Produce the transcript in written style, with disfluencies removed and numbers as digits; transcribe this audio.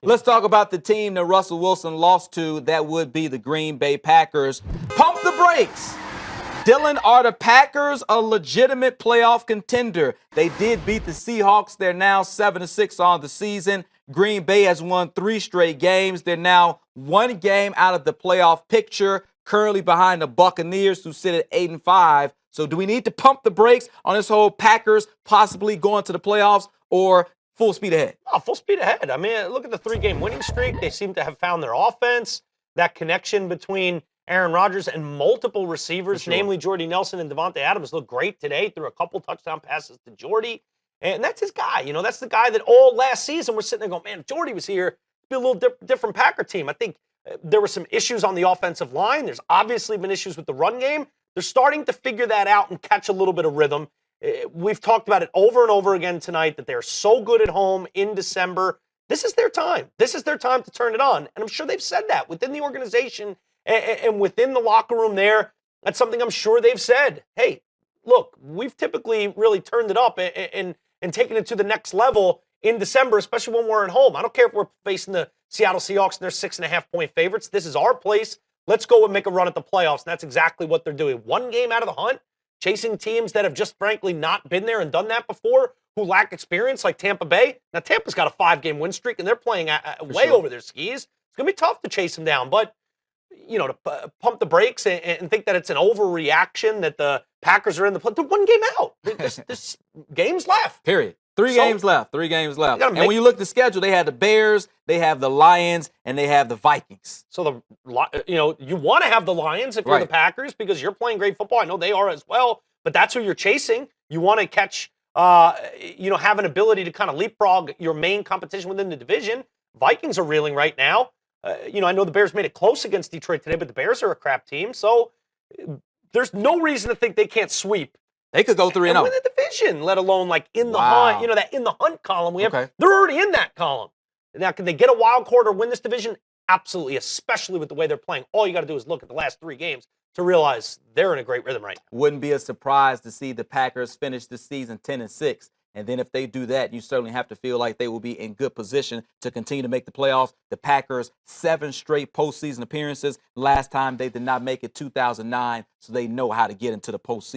Let's talk about the team that Russell Wilson lost to. That would be the Green Bay Packers. Pump the brakes. Dylan, are the Packers a legitimate playoff contender? They did beat the Seahawks. They're now 7-6 on the season. Green Bay has won 3 straight games. They're now 1 game out of the playoff picture, currently behind the Buccaneers, who sit at 8-5. So do we need to pump the brakes on this whole Packers possibly going to the playoffs, or full speed ahead? Oh, full speed ahead. I mean, look at the 3-game winning streak. They seem to have found their offense, that connection between Aaron Rodgers and multiple receivers, namely Jordy Nelson and Devontae Adams, looked great today. Threw a couple touchdown passes to Jordy. And that's his guy. You know, that's the guy that all last season we're sitting there going, man, if Jordy was here, it'd be a little different Packer team. I think there were some issues on the offensive line. There's obviously been issues with the run game. They're starting to figure that out and catch a little bit of rhythm. We've talked about it over and over again tonight that they're so good at home in December. This is their time. This is their time to turn it on. And I'm sure they've said that within the organization and within the locker room there. That's something I'm sure they've said. Hey, look, we've typically really turned it up and taken it to the next level in December, especially when we're at home. I don't care if we're facing the Seattle Seahawks and they're 6.5-point favorites. This is our place. Let's go and make a run at the playoffs. And that's exactly what they're doing. 1 game out of the hunt, chasing teams that have just frankly not been there and done that before, who lack experience like Tampa Bay. Now, Tampa's got a 5-game win streak, and they're playing way over their skis. It's going to be tough to chase them down. But, you know, to pump the brakes and think that it's an overreaction that the Packers are in the play. They're 1 game out. This game's left. Period. 3 games left. 3 games left. And when you look at the schedule, they have the Bears, they have the Lions, and they have the Vikings. So, you want to have the Lions if you're the Packers because you're playing great football. I know they are as well, but that's who you're chasing. You want to catch, have an ability to kind of leapfrog your main competition within the division. Vikings are reeling right now. I know the Bears made it close against Detroit today, but the Bears are a crap team. So there's no reason to think they can't sweep. They could go 3-0. Win the division, let alone like in the hunt, that in the hunt column we have. Okay. They're already in that column. Now, can they get a wild card or win this division? Absolutely, especially with the way they're playing. All you got to do is look at the last 3 games to realize they're in a great rhythm right now. Wouldn't be a surprise to see the Packers finish the season 10-6. And then if they do that, you certainly have to feel like they will be in good position to continue to make the playoffs. The Packers, 7 straight postseason appearances. Last time they did not make it, 2009, so they know how to get into the postseason.